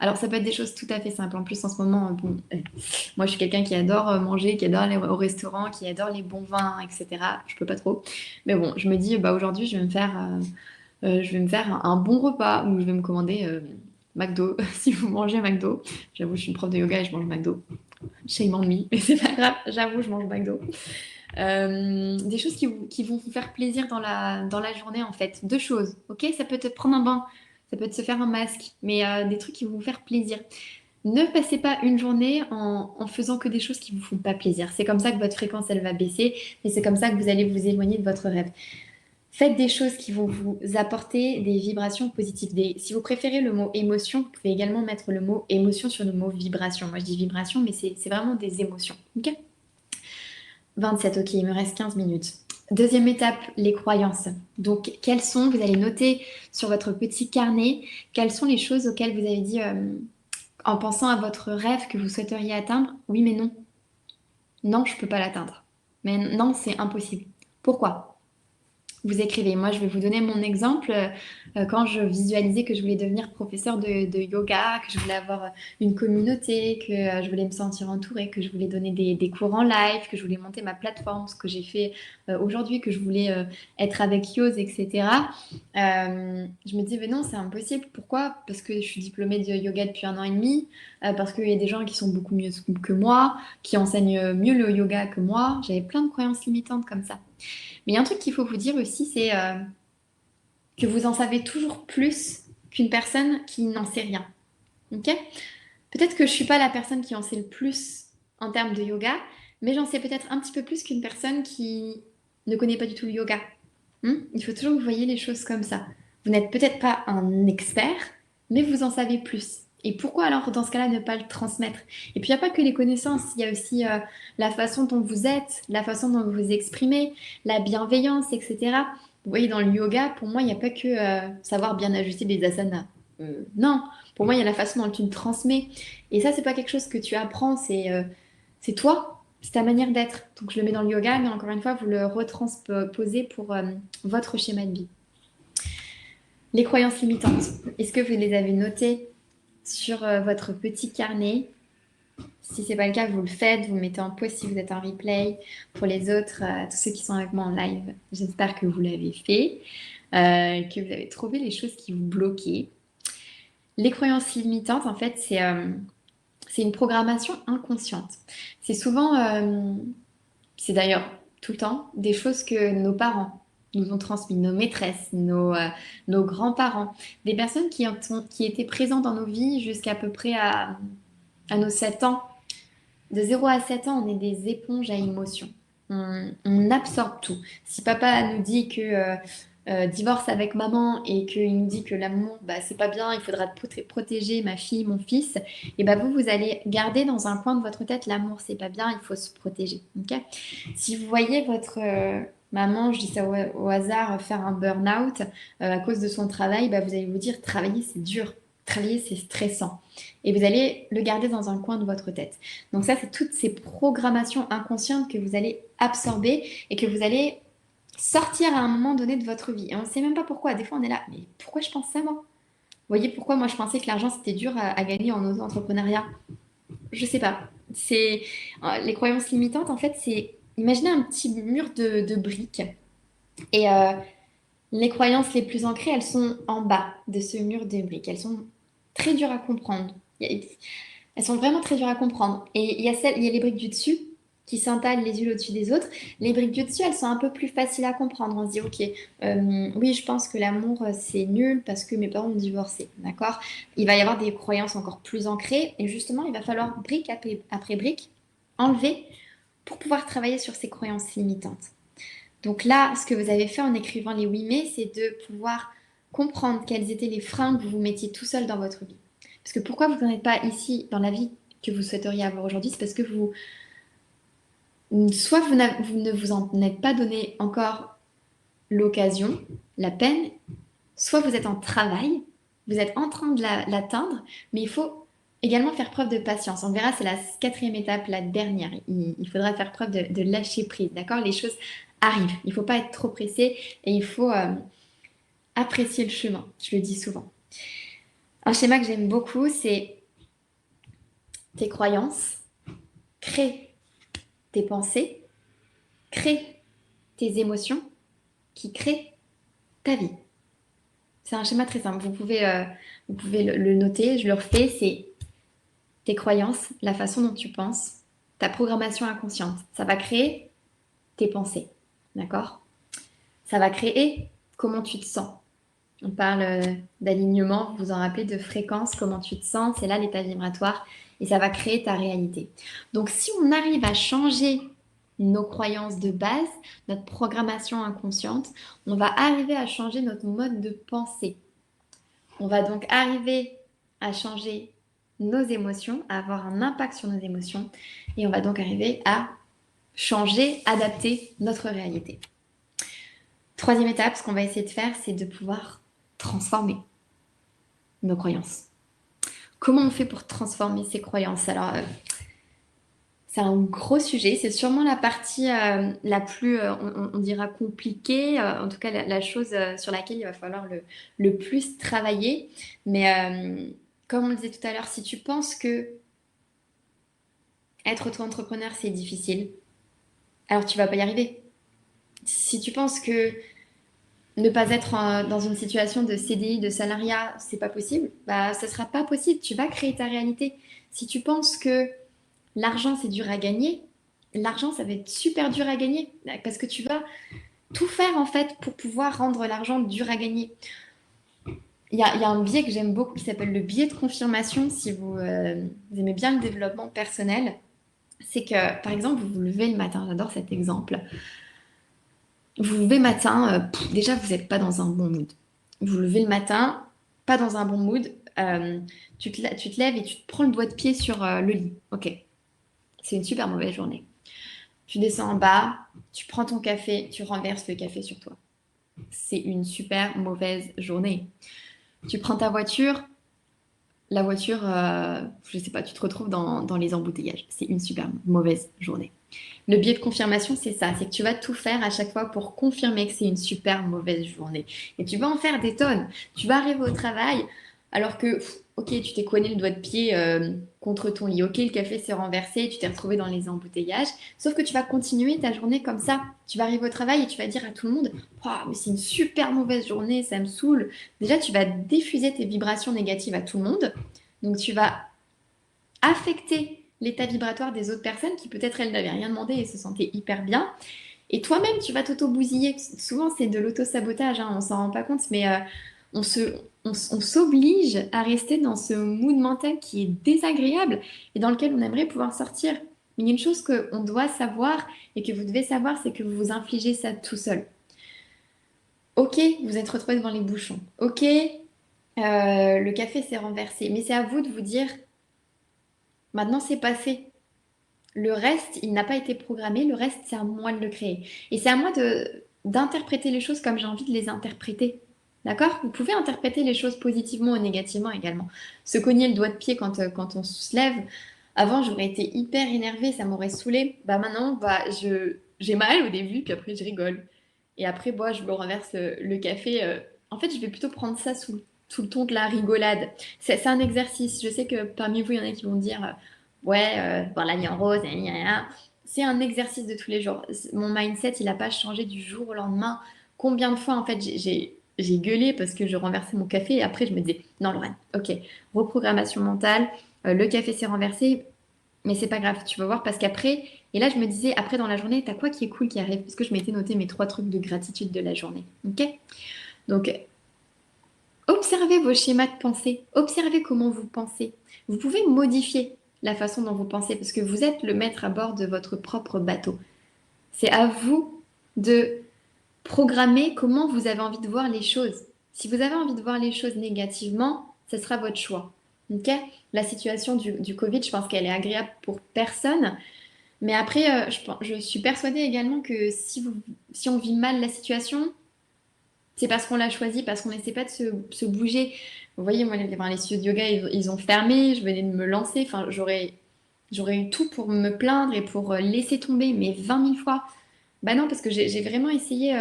Alors, ça peut être des choses tout à fait simples. En plus, en ce moment, bon, moi, je suis quelqu'un qui adore manger, qui adore aller au restaurant, qui adore les bons vins, etc. Je peux pas trop. Mais bon, je me dis, bah, aujourd'hui, je vais me faire un bon repas où je vais me commander McDo. Si vous mangez McDo, j'avoue, je suis une prof de yoga et je mange McDo. Shame on me, mais c'est pas grave, j'avoue, je mange McDo. Des choses qui vont vous faire plaisir dans la journée, en fait. 2 choses, ok? Ça peut te prendre un bain, ça peut te se faire un masque, mais des trucs qui vont vous faire plaisir. Ne passez pas une journée en faisant que des choses qui vous font pas plaisir. C'est comme ça que votre fréquence, elle va baisser et c'est comme ça que vous allez vous éloigner de votre rêve. Faites des choses qui vont vous apporter des vibrations positives. Si vous préférez le mot émotion, vous pouvez également mettre le mot émotion sur le mot vibration. Moi, je dis vibration, mais c'est vraiment des émotions. Ok? 27, ok, il me reste 15 minutes. Deuxième étape, les croyances. Donc, quelles sont, vous allez noter sur votre petit carnet, quelles sont les choses auxquelles vous avez dit, en pensant à votre rêve que vous souhaiteriez atteindre, oui mais non. Non, je ne peux pas l'atteindre. Mais non, c'est impossible. Pourquoi? Vous écrivez. Moi, je vais vous donner mon exemple. Quand je visualisais que je voulais devenir professeur de yoga, que je voulais avoir une communauté, que je voulais me sentir entourée, que je voulais donner des cours en live, que je voulais monter ma plateforme, ce que j'ai fait aujourd'hui, que je voulais être avec Yoz, etc. Je me disais, mais non, c'est impossible. Pourquoi? Parce que je suis diplômée de yoga depuis 1 an et demi, parce qu'il y a des gens qui sont beaucoup mieux que moi, qui enseignent mieux le yoga que moi. J'avais plein de croyances limitantes comme ça. Mais il y a un truc qu'il faut vous dire aussi, c'est que vous en savez toujours plus qu'une personne qui n'en sait rien. Ok? Peut-être que je suis pas la personne qui en sait le plus en termes de yoga, mais j'en sais peut-être un petit peu plus qu'une personne qui ne connaît pas du tout le yoga. Il faut toujours que vous voyez les choses comme ça. Vous n'êtes peut-être pas un expert, mais vous en savez plus. Et pourquoi alors dans ce cas-là ne pas le transmettre? Et puis il n'y a pas que les connaissances, il y a aussi la façon dont vous êtes, la façon dont vous vous exprimez, la bienveillance, etc. Vous voyez, dans le yoga, pour moi, il n'y a pas que savoir bien ajuster des asanas. Non, pour moi, il y a la façon dont tu le transmets. Et ça, c'est pas quelque chose que tu apprends, c'est toi, c'est ta manière d'être. Donc je le mets dans le yoga, mais encore une fois, vous le retransposez pour votre schéma de vie. Les croyances limitantes, est-ce que vous les avez notées sur votre petit carnet? Si c'est pas le cas, vous le faites, vous le mettez en pause si vous êtes en replay. Pour les autres, tous ceux qui sont avec moi en live, j'espère que vous l'avez fait, que vous avez trouvé les choses qui vous bloquaient. Les croyances limitantes, en fait, c'est une programmation inconsciente. C'est souvent, c'est d'ailleurs tout le temps, des choses que nos parents nous ont transmises, nos maîtresses, nos grands-parents, des personnes qui étaient présentes dans nos vies jusqu'à peu près à nos 7 ans. De 0 à 7 ans, on est des éponges à émotions. on absorbe tout. Si papa nous dit que divorce avec maman et qu'il nous dit que l'amour, bah, c'est pas bien, il faudra protéger ma fille, mon fils, et bah vous allez garder dans un coin de votre tête l'amour, c'est pas bien, il faut se protéger. Ok. Si vous voyez votre maman, je dis ça au hasard, faire un burn-out à cause de son travail, bah, vous allez vous dire travailler c'est dur, travailler c'est stressant. Et vous allez le garder dans un coin de votre tête. Donc ça, c'est toutes ces programmations inconscientes que vous allez absorber et que vous allez sortir à un moment donné de votre vie. Et on ne sait même pas pourquoi. Des fois, on est là, mais pourquoi je pense ça, moi? Vous voyez pourquoi moi je pensais que l'argent c'était dur à gagner en auto-entrepreneuriat? Je sais pas. C'est les croyances limitantes, en fait, c'est imaginez un petit mur de briques. Et les croyances les plus ancrées, elles sont en bas de ce mur de briques. Elles sont très dures à comprendre. Elles sont vraiment très dures à comprendre. Et il y a les briques du dessus qui s'entament les unes au-dessus des autres. Les briques du dessus, elles sont un peu plus faciles à comprendre. On se dit, ok, oui, je pense que l'amour, c'est nul parce que mes parents ont divorcé. D'accord? Il va y avoir des croyances encore plus ancrées. Et justement, il va falloir brique après brique enlever pour pouvoir travailler sur ces croyances limitantes. Donc là, ce que vous avez fait en écrivant les oui mais, c'est de pouvoir comprendre quels étaient les freins que vous vous mettiez tout seul dans votre vie. Parce que pourquoi vous n'en êtes pas ici dans la vie que vous souhaiteriez avoir aujourd'hui, c'est parce que soit vous ne vous en êtes pas donné encore l'occasion, la peine, soit vous êtes en travail, vous êtes en train de l'atteindre, mais il faut également faire preuve de patience. On verra, c'est la quatrième étape, la dernière. Il faudra faire preuve de lâcher prise, d'accord? Les choses arrivent. Il ne faut pas être trop pressé et il faut apprécier le chemin. Je le dis souvent. Un schéma que j'aime beaucoup, c'est tes croyances, crée tes pensées, crée tes émotions qui créent ta vie. C'est un schéma très simple. Vous pouvez le noter, je le refais, c'est tes croyances, la façon dont tu penses, ta programmation inconsciente. Ça va créer tes pensées. D'accord? Ça va créer comment tu te sens. On parle d'alignement, vous vous en rappelez, de fréquence, comment tu te sens, c'est là l'état vibratoire et ça va créer ta réalité. Donc si on arrive à changer nos croyances de base, notre programmation inconsciente, on va arriver à changer notre mode de pensée. On va donc arriver à changer nos émotions, à avoir un impact sur nos émotions et on va donc arriver à changer, adapter notre réalité. Troisième étape, ce qu'on va essayer de faire, c'est de pouvoir transformer nos croyances. Comment on fait pour transformer ces croyances? Alors, c'est un gros sujet. C'est sûrement la partie la plus, on dira, compliquée. En tout cas, la chose sur laquelle il va falloir le plus travailler. Mais comme on le disait tout à l'heure, si tu penses que être auto-entrepreneur, c'est difficile, alors tu vas pas y arriver. Si tu penses que ne pas être dans une situation de CDI, de salariat, c'est pas possible, bah ça sera pas possible. Tu vas créer ta réalité. Si tu penses que l'argent c'est dur à gagner, l'argent ça va être super dur à gagner parce que tu vas tout faire en fait pour pouvoir rendre l'argent dur à gagner. Il y a un biais que j'aime beaucoup qui s'appelle le biais de confirmation si vous aimez bien le développement personnel. C'est que par exemple vous vous levez le matin, j'adore cet exemple. Vous vous levez le matin, déjà vous n'êtes pas dans un bon mood. Vous vous levez le matin, pas dans un bon mood, tu te lèves et tu te prends le doigt de pied sur le lit. Ok, c'est une super mauvaise journée. Tu descends en bas, tu prends ton café, tu renverses le café sur toi. C'est une super mauvaise journée. Tu prends ta voiture, la voiture, je sais pas, tu te retrouves dans les embouteillages. C'est une super mauvaise journée. Le biais de confirmation, c'est ça, c'est que tu vas tout faire à chaque fois pour confirmer que c'est une super mauvaise journée. Et tu vas en faire des tonnes. Tu vas arriver au travail alors que, ok, tu t'es cogné le doigt de pied contre ton lit, ok, le café s'est renversé, tu t'es retrouvé dans les embouteillages, sauf que tu vas continuer ta journée comme ça. Tu vas arriver au travail et tu vas dire à tout le monde, oh, mais c'est une super mauvaise journée, ça me saoule. Déjà, tu vas diffuser tes vibrations négatives à tout le monde. Donc, tu vas affecter l'état vibratoire des autres personnes qui peut-être elles n'avaient rien demandé et se sentaient hyper bien. Et toi-même, tu vas t'auto-bousiller. Souvent, c'est de l'auto-sabotage, hein, on s'en rend pas compte, mais on s'oblige à rester dans ce mood mental qui est désagréable et dans lequel on aimerait pouvoir sortir. Mais il y a une chose qu'on doit savoir et que vous devez savoir, c'est que vous vous infligez ça tout seul. Ok, vous êtes retrouvé devant les bouchons. Ok, le café s'est renversé. Mais c'est à vous de vous dire, maintenant c'est passé. Le reste, il n'a pas été programmé. Le reste, c'est à moi de le créer. Et c'est à moi d'interpréter les choses comme j'ai envie de les interpréter. D'accord? Vous pouvez interpréter les choses positivement ou négativement également. Se cogner le doigt de pied quand on se lève. Avant, j'aurais été hyper énervée, ça m'aurait saoulée. Bah maintenant, j'ai mal au début, puis après, je rigole. Et après, moi, je me renverse le café. En fait, je vais plutôt prendre ça sous le ton de la rigolade. C'est un exercice. Je sais que parmi vous, il y en a qui vont dire ouais, voir la vie en rose, gna, gna, gna. C'est un exercice de tous les jours. Mon mindset, il n'a pas changé du jour au lendemain. Combien de fois, en fait, j'ai gueulé parce que je renversais mon café et après, je me disais non, Lorraine, ok, reprogrammation mentale, le café s'est renversé, mais c'est pas grave, tu vas voir parce qu'après, et là je me disais, après dans la journée, t'as quoi qui est cool qui arrive? Parce que je m'étais noté mes 3 trucs de gratitude de la journée. Ok? Donc, observez vos schémas de pensée, observez comment vous pensez. Vous pouvez modifier la façon dont vous pensez parce que vous êtes le maître à bord de votre propre bateau. C'est à vous de programmer comment vous avez envie de voir les choses. Si vous avez envie de voir les choses négativement, ce sera votre choix. Ok? La situation du Covid, je pense qu'elle est agréable pour personne. Mais après, je suis persuadée également que si on vit mal la situation, c'est parce qu'on l'a choisi, parce qu'on n'essaie pas de se bouger. Vous voyez, moi, les studios de yoga, ils ont fermé, je venais de me lancer. Enfin, j'aurais eu tout pour me plaindre et pour laisser tomber, mais 20 000 fois. Bah non, parce que j'ai vraiment essayé,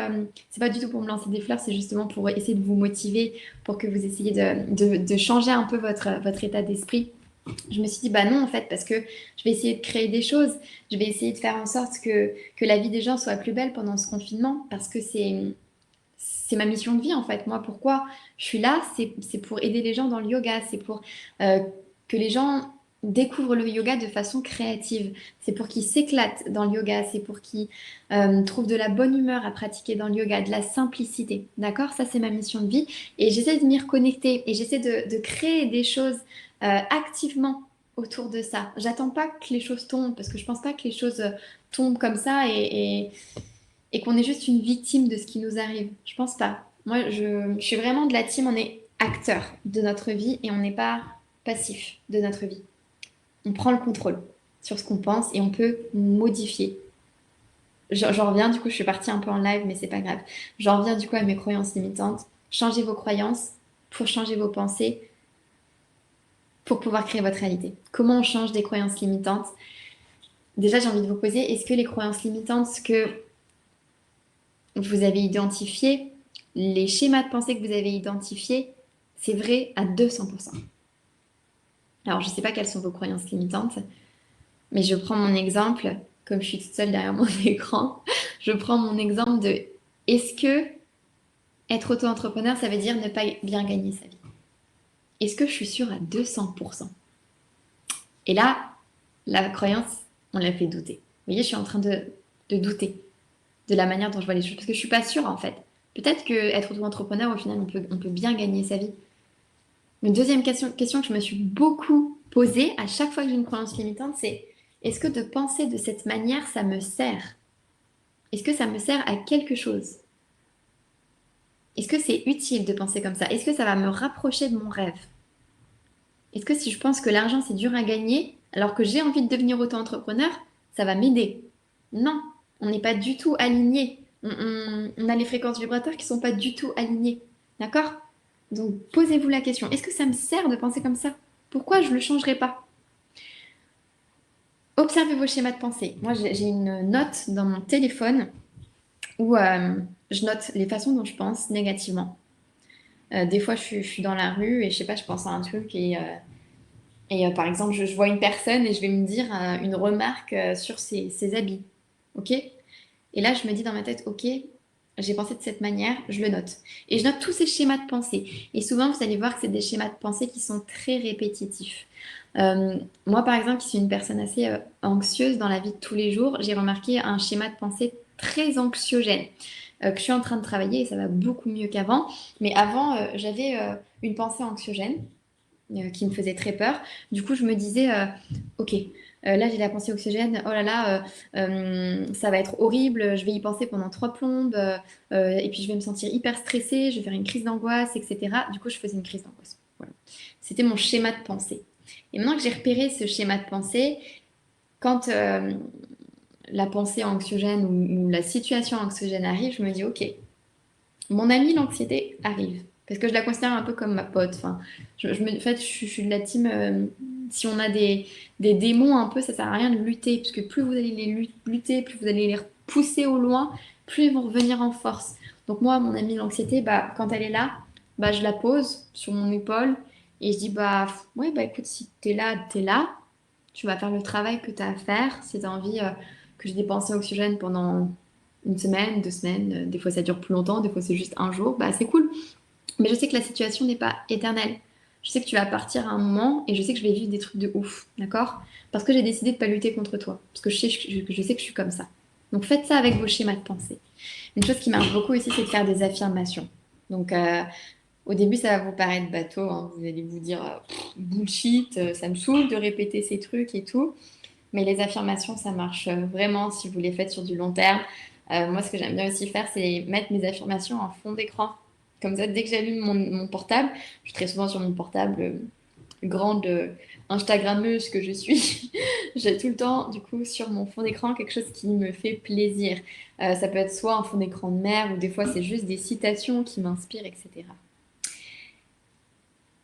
c'est pas du tout pour me lancer des fleurs, c'est justement pour essayer de vous motiver, pour que vous essayiez de changer un peu votre état d'esprit. Je me suis dit, bah non, en fait, parce que je vais essayer de créer des choses, je vais essayer de faire en sorte que la vie des gens soit plus belle pendant ce confinement, parce que c'est ma mission de vie, en fait. Moi, pourquoi je suis là, c'est pour aider les gens dans le yoga, c'est pour euh, que les gens découvrent le yoga de façon créative, c'est pour qu'ils s'éclatent dans le yoga, c'est pour qu'ils trouvent de la bonne humeur à pratiquer dans le yoga, de la simplicité. D'accord? Ça, c'est ma mission de vie. Et j'essaie de m'y reconnecter et j'essaie de créer des choses activement autour de ça. J'attends pas que les choses tombent parce que je pense pas que les choses tombent comme ça et qu'on est juste une victime de ce qui nous arrive. Je pense pas. Moi, je suis vraiment de la team, on est acteur de notre vie et on n'est pas passif de notre vie. On prend le contrôle sur ce qu'on pense et on peut modifier. J'en reviens, du coup, je suis partie un peu en live, mais c'est pas grave. J'en reviens du coup à mes croyances limitantes. Changez vos croyances pour changer vos pensées, pour pouvoir créer votre réalité. Comment on change des croyances limitantes? Déjà, j'ai envie de vous poser, est-ce que les croyances limitantes que vous avez identifiées, les schémas de pensée que vous avez identifiés, c'est vrai à 200%? Alors, je ne sais pas quelles sont vos croyances limitantes, mais je prends mon exemple, comme je suis toute seule derrière mon écran, je prends mon exemple de est-ce que être auto-entrepreneur, ça veut dire ne pas bien gagner sa vie? Est-ce que je suis sûre à 200%? Et là, la croyance, on l'a fait douter. Vous voyez, je suis en train de douter de la manière dont je vois les choses, parce que je suis pas sûre en fait. Peut-être que être auto-entrepreneur, au final, on peut bien gagner sa vie. Une deuxième question que je me suis beaucoup posée à chaque fois que j'ai une croyance limitante, c'est est-ce que de penser de cette manière, ça me sert? Est-ce que ça me sert à quelque chose? Est-ce que c'est utile de penser comme ça? Est-ce que ça va me rapprocher de mon rêve? Est-ce que si je pense que l'argent c'est dur à gagner, alors que j'ai envie de devenir auto-entrepreneur, ça va m'aider? Non, on n'est pas du tout aligné. On a les fréquences vibratoires qui ne sont pas du tout alignées. D'accord? Donc posez-vous la question, est-ce que ça me sert de penser comme ça? Pourquoi je ne le changerai pas? Observez vos schémas de pensée. Moi, j'ai une note dans mon téléphone où je note les façons dont je pense négativement. Des fois, je suis dans la rue et je sais pas, je pense à un truc et par exemple, je vois une personne et je vais me dire une remarque sur ses habits. Ok? Et là, je me dis dans ma tête, ok, j'ai pensé de cette manière, je le note. Et je note tous ces schémas de pensée. Et souvent, vous allez voir que c'est des schémas de pensée qui sont très répétitifs. Moi, par exemple, qui suis une personne assez anxieuse dans la vie de tous les jours, j'ai remarqué un schéma de pensée très anxiogène que je suis en train de travailler et ça va beaucoup mieux qu'avant. Mais avant, j'avais une pensée anxiogène qui me faisait très peur. Du coup, je me disais, ok, Là, j'ai la pensée oxygène. Oh là là, ça va être horrible. Je vais y penser pendant 3 plombes. Et puis, je vais me sentir hyper stressée. Je vais faire une crise d'angoisse, etc. Du coup, je faisais une crise d'angoisse. Voilà. C'était mon schéma de pensée. Et maintenant que j'ai repéré ce schéma de pensée, quand la pensée anxiogène ou la situation anxiogène arrive, je me dis, OK, mon amie l'anxiété arrive. Parce que je la considère un peu comme ma pote. Enfin, en fait, je suis de la team. Si on a des démons un peu, ça sert à rien de lutter. Parce que plus vous allez les lutter, plus vous allez les pousser au loin, plus ils vont revenir en force. Donc moi, mon amie l'anxiété, bah, quand elle est là, bah, je la pose sur mon épaule et je dis, bah ouais, bah écoute, si t'es là, t'es là. Tu vas faire le travail que tu as à faire. Si tu as envie que j'ai des pensées oxygène pendant une semaine, 2 semaines, des fois ça dure plus longtemps, des fois c'est juste un jour, bah c'est cool. Mais je sais que la situation n'est pas éternelle. Je sais que tu vas partir à un moment et je sais que je vais vivre des trucs de ouf, d'accord? Parce que j'ai décidé de pas lutter contre toi. Parce que je sais que je suis comme ça. Donc faites ça avec vos schémas de pensée. Une chose qui marche beaucoup aussi, c'est de faire des affirmations. Donc au début, ça va vous paraître bateau, hein. Vous allez vous dire bullshit, ça me saoule de répéter ces trucs et tout. Mais les affirmations, ça marche vraiment si vous les faites sur du long terme. Moi, ce que j'aime bien aussi faire, c'est mettre mes affirmations en fond d'écran. Comme ça, dès que j'allume mon portable, je suis très souvent sur mon portable, grande Instagrammeuse que je suis, j'ai tout le temps, du coup, sur mon fond d'écran, quelque chose qui me fait plaisir. Ça peut être soit un fond d'écran de mer, ou des fois, c'est juste des citations qui m'inspirent, etc.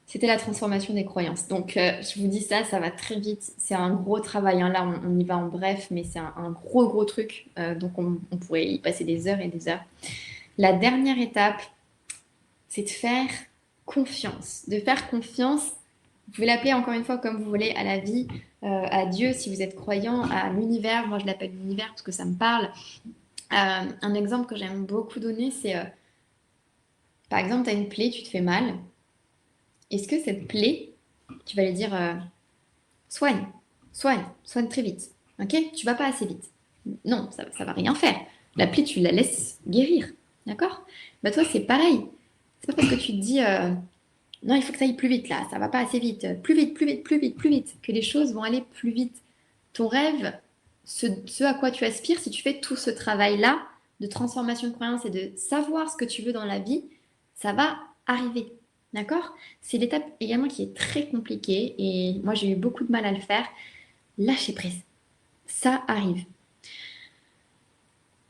C'était la transformation des croyances. Donc, je vous dis ça, ça va très vite. C'est un gros travail, hein. Là, on y va en bref, mais c'est un gros, gros truc. Donc, on pourrait y passer des heures et des heures. La dernière étape, c'est de faire confiance. De faire confiance, vous pouvez l'appeler encore une fois comme vous voulez, à la vie, à Dieu si vous êtes croyant, à l'univers. Moi, je l'appelle l'univers parce que ça me parle. Un exemple que j'aime beaucoup donner, c'est par exemple, tu as une plaie, tu te fais mal. Est-ce que cette plaie, tu vas lui dire soigne, soigne très vite. Ok? Tu vas pas assez vite. Non, ça va rien faire. La plaie, tu la laisses guérir. D'accord? Bah toi, c'est pareil. C'est pas parce que tu te dis non, il faut que ça aille plus vite là, ça va pas assez vite. Plus vite, plus vite, plus vite, plus vite, que les choses vont aller plus vite. Ton rêve, ce à quoi tu aspires, si tu fais tout ce travail-là de transformation de croyance et de savoir ce que tu veux dans la vie, ça va arriver. D'accord? C'est l'étape également qui est très compliquée et moi j'ai eu beaucoup de mal à le faire. Lâcher prise. Ça arrive.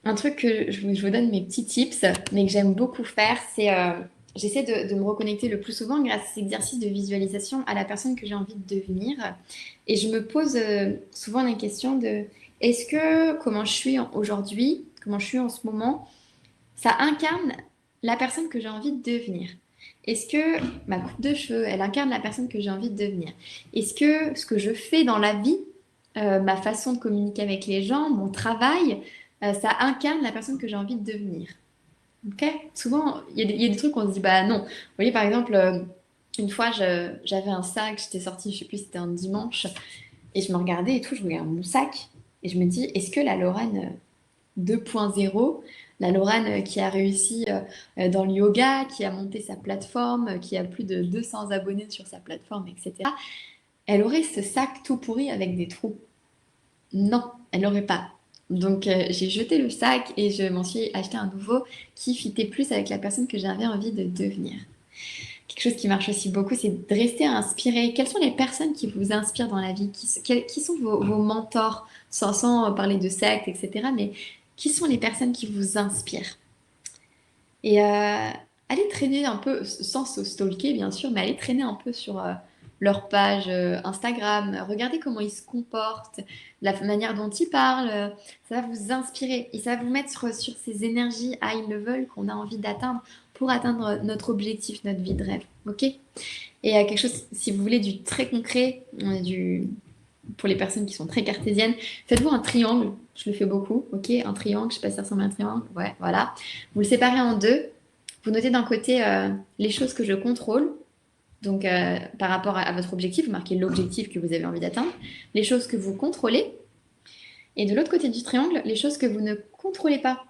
Un truc que je vous donne mes petits tips, mais que j'aime beaucoup faire, c'est j'essaie de me reconnecter le plus souvent grâce à cet exercice de visualisation à la personne que j'ai envie de devenir. Et je me pose souvent la question de est-ce que comment je suis aujourd'hui, comment je suis en ce moment, ça incarne la personne que j'ai envie de devenir? Est-ce que ma coupe de cheveux, elle incarne la personne que j'ai envie de devenir? Est-ce que ce que je fais dans la vie, ma façon de communiquer avec les gens, mon travail, ça incarne la personne que j'ai envie de devenir? Ok? Souvent, il y a des trucs où on se dit, bah non. Vous voyez, par exemple, une fois, j'avais un sac, j'étais sortie, je sais plus, c'était un dimanche, et je me regardais et tout, je regarde mon sac, et je me dis, est-ce que la Lorraine 2.0, la Lorraine qui a réussi dans le yoga, qui a monté sa plateforme, qui a plus de 200 abonnés sur sa plateforme, etc., elle aurait ce sac tout pourri avec des trous? Non, elle n'aurait pas. Donc j'ai jeté le sac et je m'en suis acheté un nouveau qui fitait plus avec la personne que j'avais envie de devenir. Quelque chose qui marche aussi beaucoup, c'est de rester inspiré. Quelles sont les personnes qui vous inspirent dans la vie? Qui sont vos mentors, sans parler de secte, etc. Mais qui sont les personnes qui vous inspirent? Et allez traîner un peu, sans se stalker bien sûr, mais allez traîner un peu sur leur page Instagram. Regardez comment ils se comportent, la manière dont ils parlent. Ça va vous inspirer et ça va vous mettre sur ces énergies high level qu'on a envie d'atteindre pour atteindre notre objectif, notre vie de rêve. Ok? Et quelque chose, si vous voulez du très concret, pour les personnes qui sont très cartésiennes, faites-vous un triangle. Je le fais beaucoup, ok? Un triangle, je sais pas si ça ressemble à un triangle. Ouais, voilà. Vous le séparez en deux. Vous notez d'un côté les choses que je contrôle, donc par rapport à votre objectif, vous marquez l'objectif que vous avez envie d'atteindre, les choses que vous contrôlez, et de l'autre côté du triangle, les choses que vous ne contrôlez pas.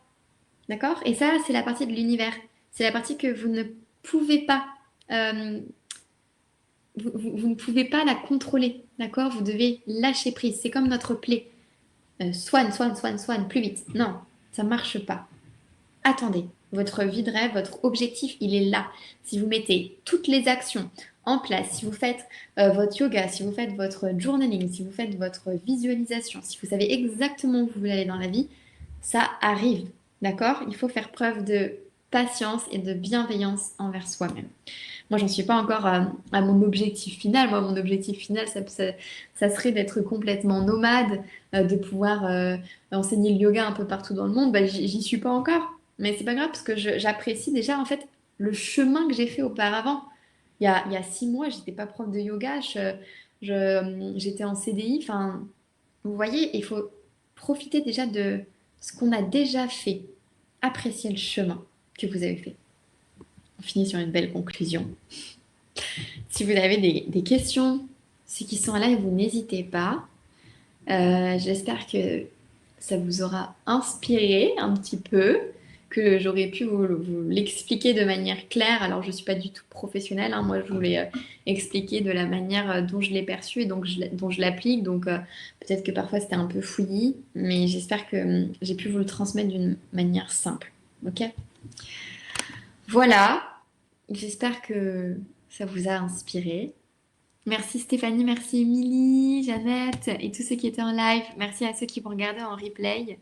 D'accord? Et ça, c'est la partie de l'univers. C'est la partie que vous ne pouvez pas, vous ne pouvez pas la contrôler. D'accord? Vous devez lâcher prise. C'est comme notre plaie. Soigne, plus vite. Non, ça marche pas. Attendez, votre vie de rêve, votre objectif, il est là. Si vous mettez toutes les actions en place, si vous faites votre yoga, si vous faites votre journaling, si vous faites votre visualisation, si vous savez exactement où vous voulez aller dans la vie, ça arrive. D'accord? Il faut faire preuve de patience et de bienveillance envers soi-même. Moi, j'en suis pas encore à mon objectif final. Moi, mon objectif final, ça serait d'être complètement nomade, de pouvoir enseigner le yoga un peu partout dans le monde. Bah, j'y suis pas encore. Mais c'est pas grave parce que j'apprécie déjà en fait le chemin que j'ai fait auparavant. Il y a 6 mois, j'étais pas prof de yoga, j'étais en CDI. Enfin, vous voyez, il faut profiter déjà de ce qu'on a déjà fait. Apprécier le chemin que vous avez fait. On finit sur une belle conclusion. Si vous avez des questions, ceux qui sont là, vous n'hésitez pas. J'espère que ça vous aura inspiré un petit peu, que j'aurais pu vous l'expliquer de manière claire. Alors, je ne suis pas du tout professionnelle, hein. Moi, je voulais expliquer de la manière dont je l'ai perçu et donc dont je l'applique. Donc, peut-être que parfois c'était un peu fouillis, mais j'espère que j'ai pu vous le transmettre d'une manière simple. Ok? Voilà. J'espère que ça vous a inspiré. Merci Stéphanie, merci Émilie, Jeannette et tous ceux qui étaient en live. Merci à ceux qui vont regarder en replay.